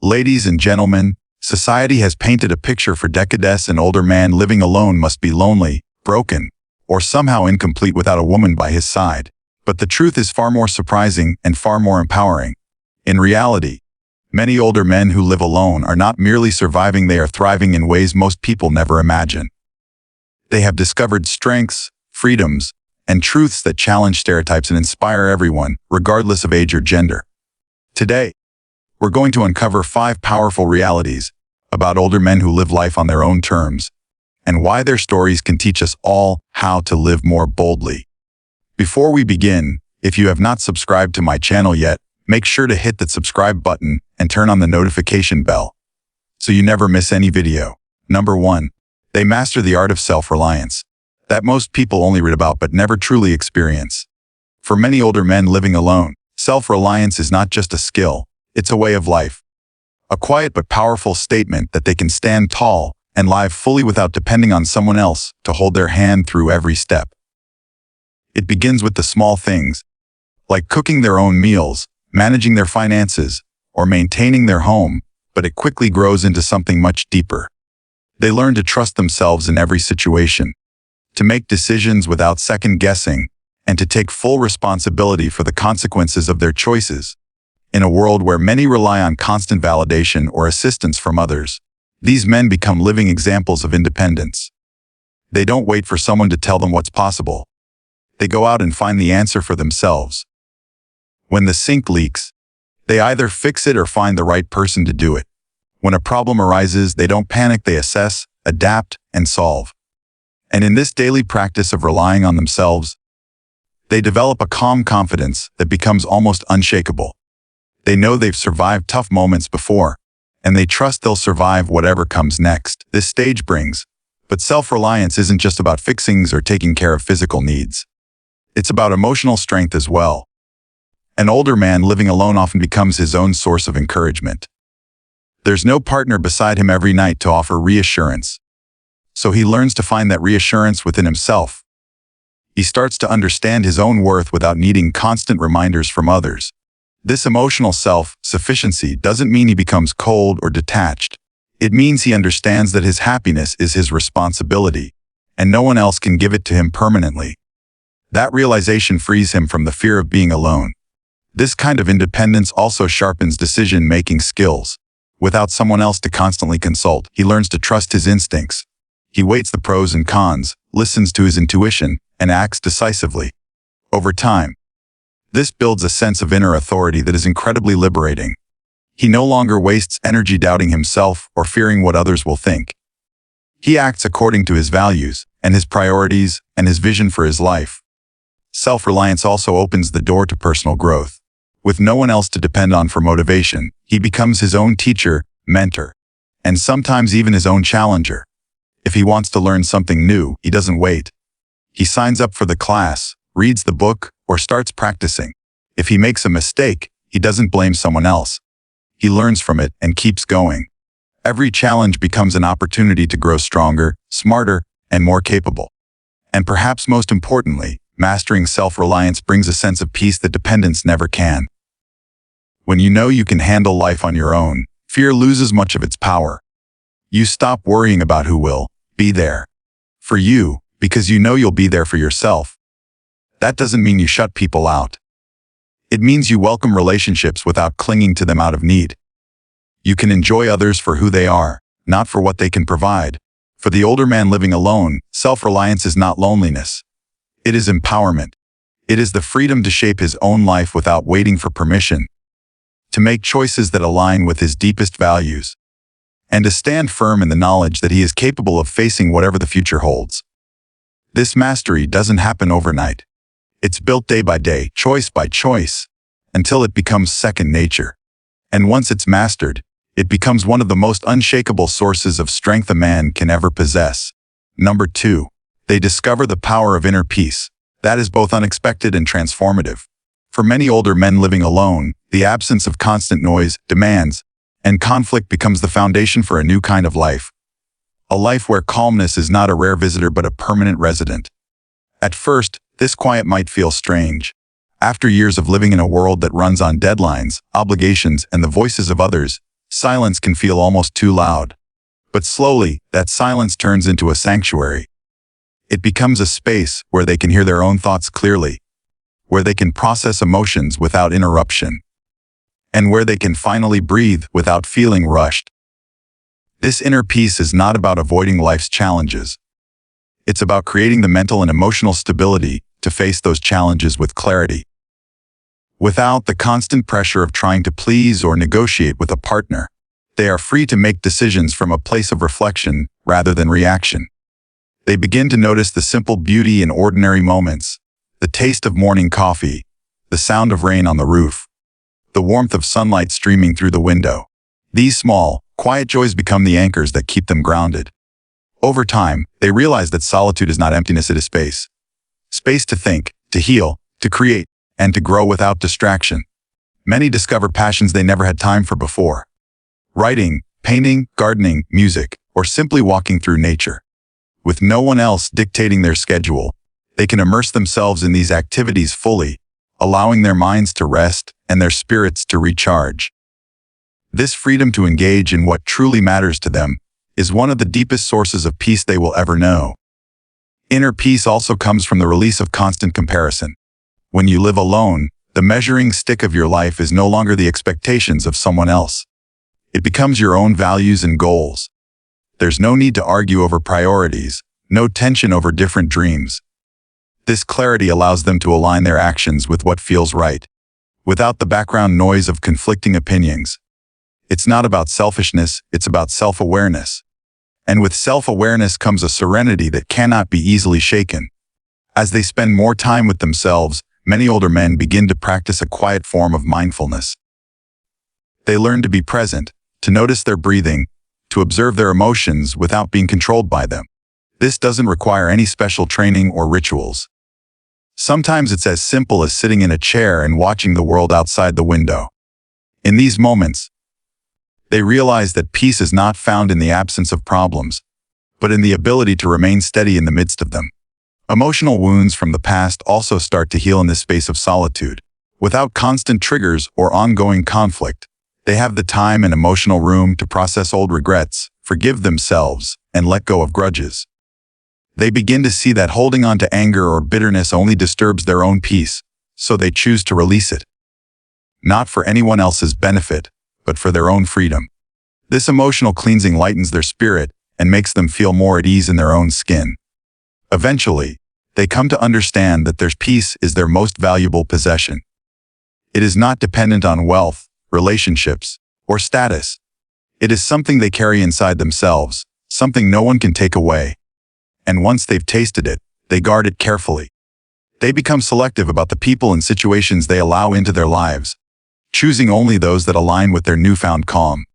Ladies and gentlemen, society has painted a picture for decades. An older man living alone must be lonely, broken, or somehow incomplete without a woman by his side. But the truth is far more surprising and far more empowering. In reality, many older men who live alone are not merely surviving, they are thriving in ways most people never imagine. They have discovered strengths, freedoms, and truths that challenge stereotypes and inspire everyone, regardless of age or gender. Today, we're going to uncover 5 powerful realities about older men who live life on their own terms, and why their stories can teach us all how to live more boldly. Before we begin, if you have not subscribed to my channel yet, make sure to hit that subscribe button and turn on the notification bell so you never miss any video. Number 1. They master the art of self-reliance that most people only read about but never truly experience. For many older men living alone, self-reliance is not just a skill, it's a way of life. A quiet but powerful statement that they can stand tall and live fully without depending on someone else to hold their hand through every step. It begins with the small things, like cooking their own meals, managing their finances, or maintaining their home, but it quickly grows into something much deeper. They learn to trust themselves in every situation, to make decisions without second-guessing, and to take full responsibility for the consequences of their choices. In a world where many rely on constant validation or assistance from others, these men become living examples of independence. They don't wait for someone to tell them what's possible. They go out and find the answer for themselves. When the sink leaks, they either fix it or find the right person to do it. When a problem arises, they don't panic, they assess, adapt, and solve. And in this daily practice of relying on themselves, they develop a calm confidence that becomes almost unshakable. They know they've survived tough moments before, and they trust they'll survive whatever comes next. This stage brings. But self-reliance isn't just about fixings or taking care of physical needs. It's about emotional strength as well. An older man living alone often becomes his own source of encouragement. There's no partner beside him every night to offer reassurance. So he learns to find that reassurance within himself. He starts to understand his own worth without needing constant reminders from others. This emotional self-sufficiency doesn't mean he becomes cold or detached. It means he understands that his happiness is his responsibility, and no one else can give it to him permanently. That realization frees him from the fear of being alone. This kind of independence also sharpens decision-making skills. Without someone else to constantly consult, he learns to trust his instincts. He weighs the pros and cons, listens to his intuition, and acts decisively. Over time, this builds a sense of inner authority that is incredibly liberating. He no longer wastes energy doubting himself or fearing what others will think. He acts according to his values and his priorities and his vision for his life. Self-reliance also opens the door to personal growth. With no one else to depend on for motivation, he becomes his own teacher, mentor, and sometimes even his own challenger. If he wants to learn something new, he doesn't wait. He signs up for the class, reads the book, or starts practicing. If he makes a mistake, he doesn't blame someone else. He learns from it and keeps going. Every challenge becomes an opportunity to grow stronger, smarter, and more capable. And perhaps most importantly, mastering self-reliance brings a sense of peace that dependence never can. When you know you can handle life on your own, fear loses much of its power. You stop worrying about who will be there for you because you know you'll be there for yourself. That doesn't mean you shut people out. It means you welcome relationships without clinging to them out of need. You can enjoy others for who they are, not for what they can provide. For the older man living alone, self-reliance is not loneliness. It is empowerment. It is the freedom to shape his own life without waiting for permission, to make choices that align with his deepest values, and to stand firm in the knowledge that he is capable of facing whatever the future holds. This mastery doesn't happen overnight. It's built day by day, choice by choice, until it becomes second nature. And once it's mastered, it becomes one of the most unshakable sources of strength a man can ever possess. Number 2. They discover the power of inner peace. That is both unexpected and transformative. For many older men living alone, the absence of constant noise, demands, and conflict becomes the foundation for a new kind of life. A life where calmness is not a rare visitor but a permanent resident. At first, this quiet might feel strange. After years of living in a world that runs on deadlines, obligations, and the voices of others, silence can feel almost too loud. But slowly, that silence turns into a sanctuary. It becomes a space where they can hear their own thoughts clearly, where they can process emotions without interruption, and where they can finally breathe without feeling rushed. This inner peace is not about avoiding life's challenges. It's about creating the mental and emotional stability to face those challenges with clarity, without the constant pressure of trying to please or negotiate with a partner. They are free to make decisions from a place of reflection rather than reaction. They begin to notice the simple beauty in ordinary moments, the taste of morning coffee, the sound of rain on the roof, the warmth of sunlight streaming through the window. These small, quiet joys become the anchors that keep them grounded. Over time, they realize that solitude is not emptiness, it is space. Space to think, to heal, to create, and to grow without distraction. Many discover passions they never had time for before. Writing, painting, gardening, music, or simply walking through nature. With no one else dictating their schedule, they can immerse themselves in these activities fully, allowing their minds to rest and their spirits to recharge. This freedom to engage in what truly matters to them is one of the deepest sources of peace they will ever know. Inner peace also comes from the release of constant comparison. When you live alone, the measuring stick of your life is no longer the expectations of someone else. It becomes your own values and goals. There's no need to argue over priorities, no tension over different dreams. This clarity allows them to align their actions with what feels right, without the background noise of conflicting opinions. It's not about selfishness, it's about self-awareness. And with self-awareness comes a serenity that cannot be easily shaken. As they spend more time with themselves, many older men begin to practice a quiet form of mindfulness. They learn to be present, to notice their breathing, to observe their emotions without being controlled by them. This doesn't require any special training or rituals. Sometimes it's as simple as sitting in a chair and watching the world outside the window. In these moments, they realize that peace is not found in the absence of problems, but in the ability to remain steady in the midst of them. Emotional wounds from the past also start to heal in this space of solitude. Without constant triggers or ongoing conflict, they have the time and emotional room to process old regrets, forgive themselves, and let go of grudges. They begin to see that holding on to anger or bitterness only disturbs their own peace, so they choose to release it. Not for anyone else's benefit, but for their own freedom. This emotional cleansing lightens their spirit and makes them feel more at ease in their own skin. Eventually, they come to understand that their peace is their most valuable possession. It is not dependent on wealth, relationships, or status. It is something they carry inside themselves, something no one can take away. And once they've tasted it, they guard it carefully. They become selective about the people and situations they allow into their lives, choosing only those that align with their newfound calm.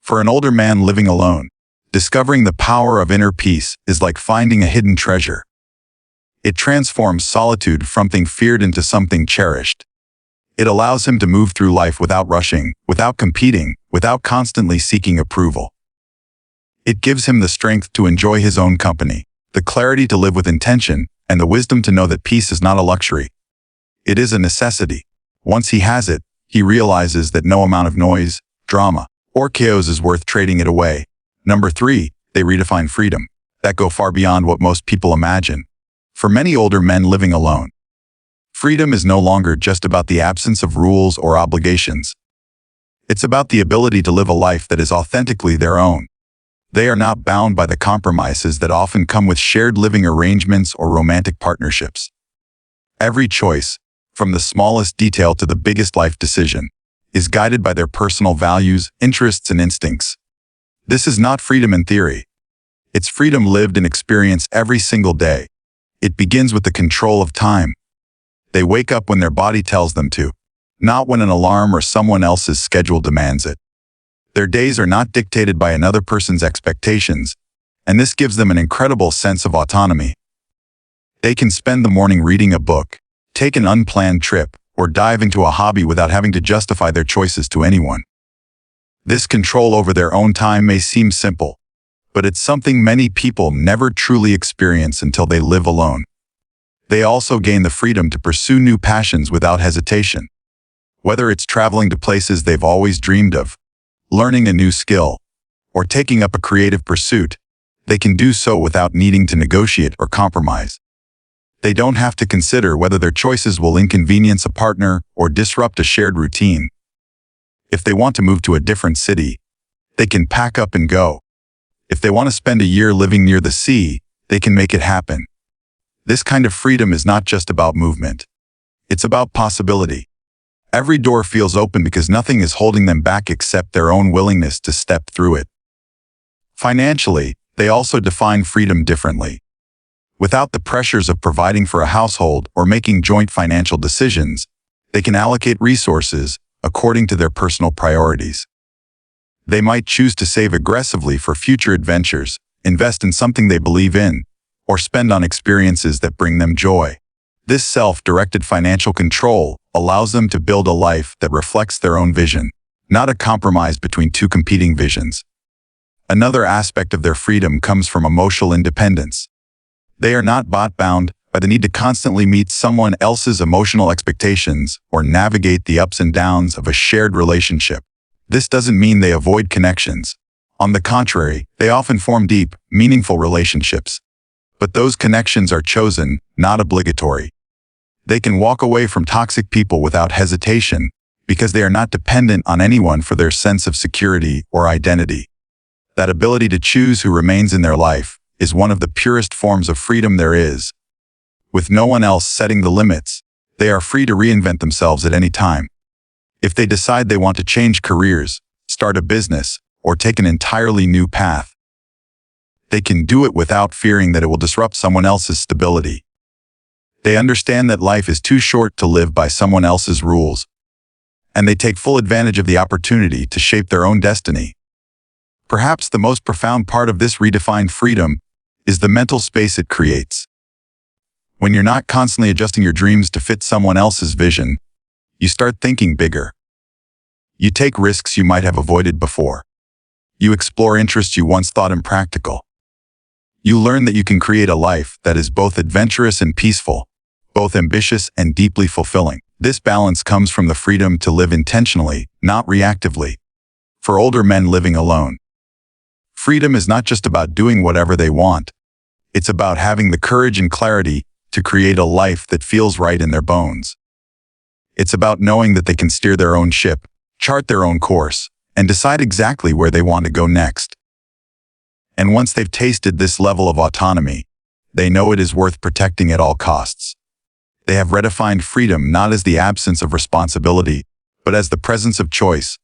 For an older man living alone, discovering the power of inner peace is like finding a hidden treasure. It transforms solitude from something feared into something cherished. It allows him to move through life without rushing, without competing, without constantly seeking approval. It gives him the strength to enjoy his own company, the clarity to live with intention, and the wisdom to know that peace is not a luxury. It is a necessity. Once he has it, he realizes that no amount of noise, drama, or chaos is worth trading it away. Number 3, they redefine freedom, that go far beyond what most people imagine. For many older men living alone, freedom is no longer just about the absence of rules or obligations. It's about the ability to live a life that is authentically their own. They are not bound by the compromises that often come with shared living arrangements or romantic partnerships. Every choice, from the smallest detail to the biggest life decision, is guided by their personal values, interests, and instincts. This is not freedom in theory. It's freedom lived and experienced every single day. It begins with the control of time. They wake up when their body tells them to, not when an alarm or someone else's schedule demands it. Their days are not dictated by another person's expectations, and this gives them an incredible sense of autonomy. They can spend the morning reading a book, take an unplanned trip, or dive into a hobby without having to justify their choices to anyone. This control over their own time may seem simple, but it's something many people never truly experience until they live alone. They also gain the freedom to pursue new passions without hesitation. Whether it's traveling to places they've always dreamed of, learning a new skill, or taking up a creative pursuit, they can do so without needing to negotiate or compromise. They don't have to consider whether their choices will inconvenience a partner or disrupt a shared routine. If they want to move to a different city, they can pack up and go. If they want to spend a year living near the sea, they can make it happen. This kind of freedom is not just about movement. It's about possibility. Every door feels open because nothing is holding them back except their own willingness to step through it. Financially, they also define freedom differently. Without the pressures of providing for a household or making joint financial decisions, they can allocate resources according to their personal priorities. They might choose to save aggressively for future adventures, invest in something they believe in, or spend on experiences that bring them joy. This self-directed financial control allows them to build a life that reflects their own vision, not a compromise between two competing visions. Another aspect of their freedom comes from emotional independence. They are not bound by the need to constantly meet someone else's emotional expectations or navigate the ups and downs of a shared relationship. This doesn't mean they avoid connections. On the contrary, they often form deep, meaningful relationships. But those connections are chosen, not obligatory. They can walk away from toxic people without hesitation because they are not dependent on anyone for their sense of security or identity. That ability to choose who remains in their life is one of the purest forms of freedom there is. With no one else setting the limits, they are free to reinvent themselves at any time. If they decide they want to change careers, start a business, or take an entirely new path, they can do it without fearing that it will disrupt someone else's stability. They understand that life is too short to live by someone else's rules, and they take full advantage of the opportunity to shape their own destiny. Perhaps the most profound part of this redefined freedom is the mental space it creates. When you're not constantly adjusting your dreams to fit someone else's vision, you start thinking bigger. You take risks you might have avoided before. You explore interests you once thought impractical. You learn that you can create a life that is both adventurous and peaceful, both ambitious and deeply fulfilling. This balance comes from the freedom to live intentionally, not reactively. For older men living alone, freedom is not just about doing whatever they want. It's about having the courage and clarity to create a life that feels right in their bones. It's about knowing that they can steer their own ship, chart their own course, and decide exactly where they want to go next. And once they've tasted this level of autonomy, they know it is worth protecting at all costs. They have redefined freedom not as the absence of responsibility, but as the presence of choice.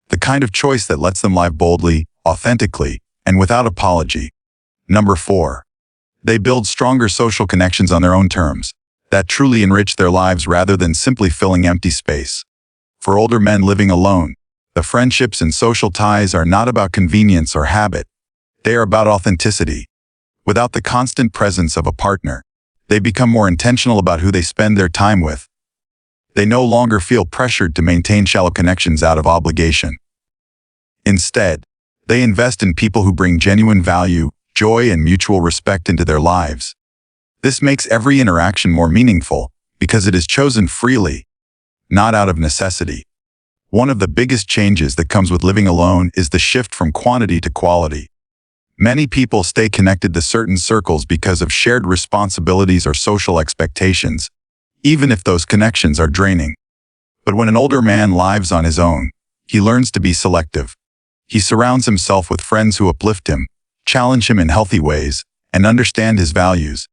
The kind of choice that lets them live boldly, authentically, and without apology. Number 4. They build stronger social connections on their own terms that truly enrich their lives rather than simply filling empty space. For older men living alone, the friendships and social ties are not about convenience or habit. They are about authenticity. Without the constant presence of a partner, they become more intentional about who they spend their time with. They no longer feel pressured to maintain shallow connections out of obligation. Instead, they invest in people who bring genuine value, joy, and mutual respect into their lives. This makes every interaction more meaningful because it is chosen freely, not out of necessity. One of the biggest changes that comes with living alone is the shift from quantity to quality. Many people stay connected to certain circles because of shared responsibilities or social expectations, even if those connections are draining. But when an older man lives on his own, he learns to be selective. He surrounds himself with friends who uplift him, challenge him in healthy ways, and understand his values.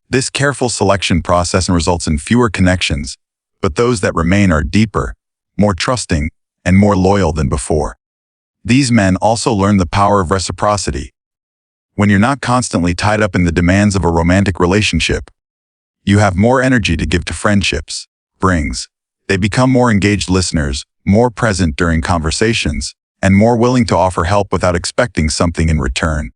This careful selection process results in fewer connections, but those that remain are deeper, more trusting, and more loyal than before. These men also learn the power of reciprocity. When you're not constantly tied up in the demands of a romantic relationship, you have more energy to give to friendships. They become more engaged listeners, more present during conversations, and more willing to offer help without expecting something in return.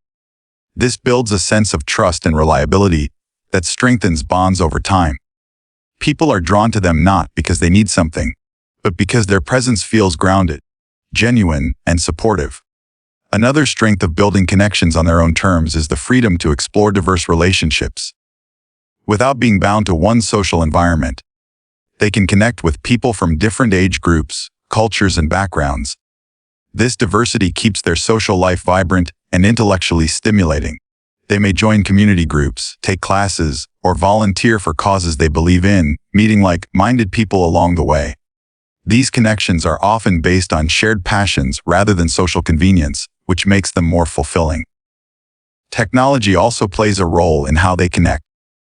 This builds a sense of trust and reliability that strengthens bonds over time. People are drawn to them not because they need something, but because their presence feels grounded, genuine, and supportive. Another strength of building connections on their own terms is the freedom to explore diverse relationships. Without being bound to one social environment, they can connect with people from different age groups, cultures, and backgrounds. This diversity keeps their social life vibrant and intellectually stimulating. They may join community groups, take classes, or volunteer for causes they believe in, meeting like-minded people along the way. These connections are often based on shared passions rather than social convenience, which makes them more fulfilling. Technology also plays a role in how they connect.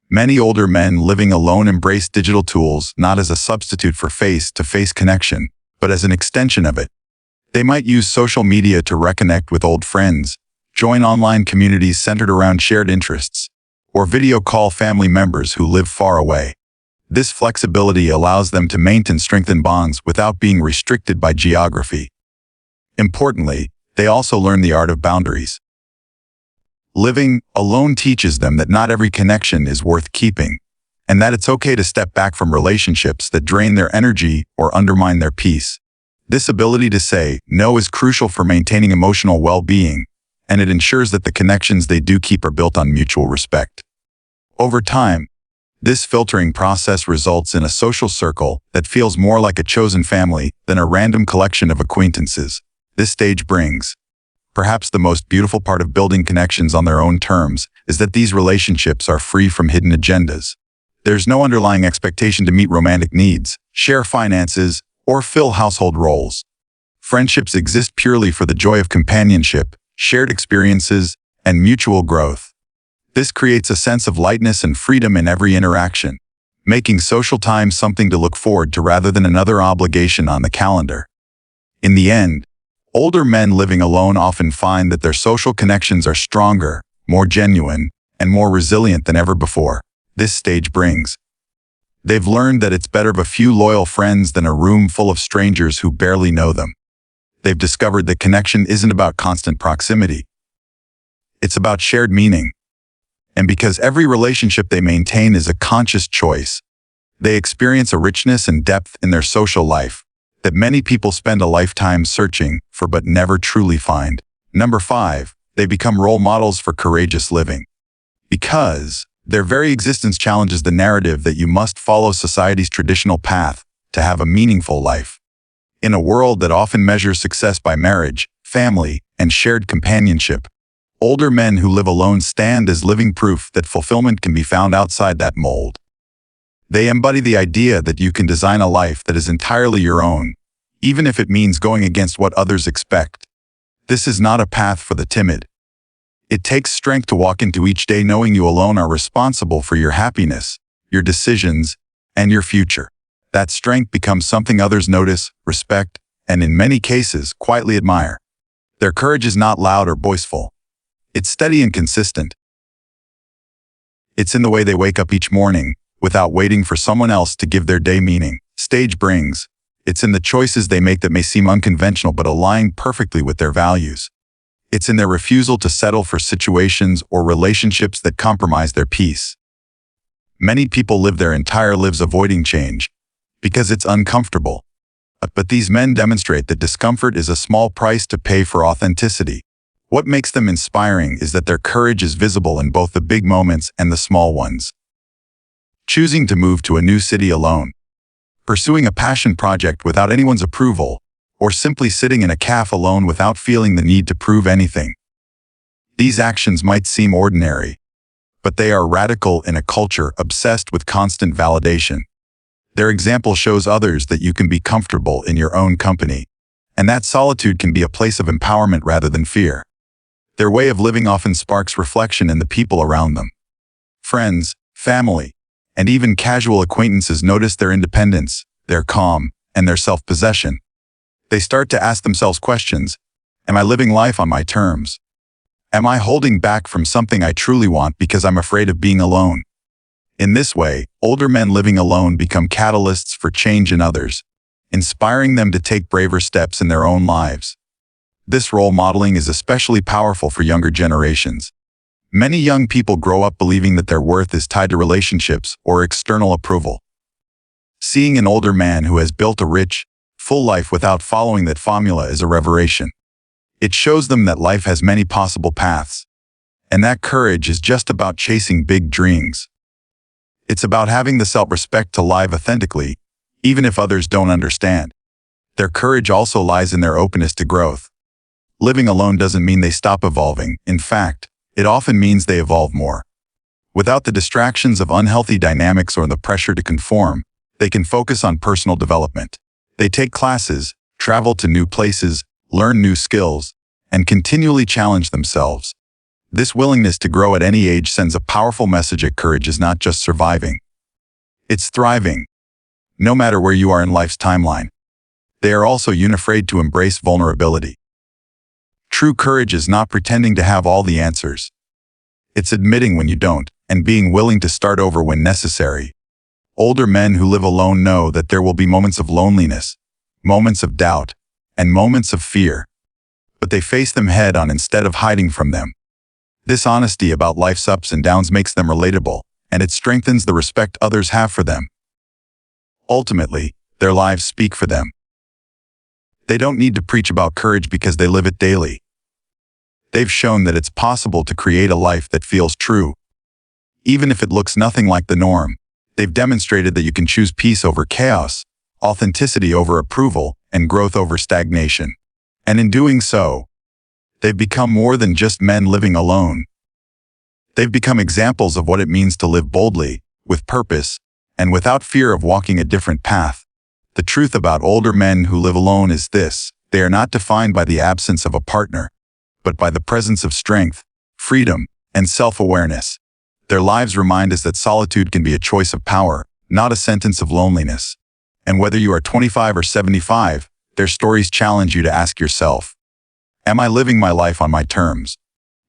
Many older men living alone embrace digital tools not as a substitute for face-to-face connection, but as an extension of it. They might use social media to reconnect with old friends, join online communities centered around shared interests, or video call family members who live far away. This flexibility allows them to maintain and strengthen bonds without being restricted by geography. Importantly, they also learn the art of boundaries. Living alone teaches them that not every connection is worth keeping, and that it's okay to step back from relationships that drain their energy or undermine their peace. This ability to say no is crucial for maintaining emotional well-being, and it ensures that the connections they do keep are built on mutual respect. Over time, this filtering process results in a social circle that feels more like a chosen family than a random collection of acquaintances. This stage brings. Perhaps the most beautiful part of building connections on their own terms is that these relationships are free from hidden agendas. There's no underlying expectation to meet romantic needs, share finances, or fill household roles. Friendships exist purely for the joy of companionship, shared experiences, and mutual growth. This creates a sense of lightness and freedom in every interaction, making social time something to look forward to rather than another obligation on the calendar. In the end, older men living alone often find that their social connections are stronger, more genuine, and more resilient than ever before. This stage brings. They've learned that it's better a few loyal friends than a room full of strangers who barely know them. They've discovered that connection isn't about constant proximity. It's about shared meaning. And because every relationship they maintain is a conscious choice, they experience a richness and depth in their social life that many people spend a lifetime searching for but never truly find. Number 5, they become role models for courageous living. Because their very existence challenges the narrative that you must follow society's traditional path to have a meaningful life. In a world that often measures success by marriage, family, and shared companionship, older men who live alone stand as living proof that fulfillment can be found outside that mold. They embody the idea that you can design a life that is entirely your own, even if it means going against what others expect. This is not a path for the timid. It takes strength to walk into each day knowing you alone are responsible for your happiness, your decisions, and your future. That strength becomes something others notice, respect, and in many cases, quietly admire. Their courage is not loud or boastful. It's steady and consistent. It's in the way they wake up each morning, without waiting for someone else to give their day meaning. Stage brings. It's in the choices they make that may seem unconventional but align perfectly with their values. It's in their refusal to settle for situations or relationships that compromise their peace. Many people live their entire lives avoiding change because it's uncomfortable. But these men demonstrate that discomfort is a small price to pay for authenticity. What makes them inspiring is that their courage is visible in both the big moments and the small ones. Choosing to move to a new city alone, pursuing a passion project without anyone's approval, or simply sitting in a cafe alone without feeling the need to prove anything. These actions might seem ordinary, but they are radical in a culture obsessed with constant validation. Their example shows others that you can be comfortable in your own company, and that solitude can be a place of empowerment rather than fear. Their way of living often sparks reflection in the people around them. Friends, family, and even casual acquaintances notice their independence, their calm, and their self-possession. They start to ask themselves questions. Am I living life on my terms? Am I holding back from something I truly want because I'm afraid of being alone? In this way, older men living alone become catalysts for change in others, inspiring them to take braver steps in their own lives. This role modeling is especially powerful for younger generations. Many young people grow up believing that their worth is tied to relationships or external approval. Seeing an older man who has built a rich, full life without following that formula is a revelation. It shows them that life has many possible paths, and that courage is just about chasing big dreams. It's about having the self-respect to live authentically, even if others don't understand. Their courage also lies in their openness to growth. Living alone doesn't mean they stop evolving. In fact, it often means they evolve more. Without the distractions of unhealthy dynamics or the pressure to conform, they can focus on personal development. They take classes, travel to new places, learn new skills, and continually challenge themselves. This willingness to grow at any age sends a powerful message that courage is not just surviving. It's thriving. No matter where you are in life's timeline, they are also unafraid to embrace vulnerability. True courage is not pretending to have all the answers. It's admitting when you don't, and being willing to start over when necessary. Older men who live alone know that there will be moments of loneliness, moments of doubt, and moments of fear. But they face them head on instead of hiding from them. This honesty about life's ups and downs makes them relatable, and it strengthens the respect others have for them. Ultimately, their lives speak for them. They don't need to preach about courage because they live it daily. They've shown that it's possible to create a life that feels true. Even if it looks nothing like the norm, they've demonstrated that you can choose peace over chaos, authenticity over approval, and growth over stagnation. And in doing so, they've become more than just men living alone. They've become examples of what it means to live boldly, with purpose, and without fear of walking a different path. The truth about older men who live alone is this: they are not defined by the absence of a partner, but by the presence of strength, freedom, and self-awareness. Their lives remind us that solitude can be a choice of power, not a sentence of loneliness. And whether you are 25 or 75, their stories challenge you to ask yourself, am I living my life on my terms?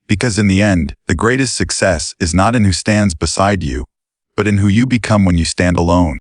Because in the end, the greatest success is not in who stands beside you, but in who you become when you stand alone.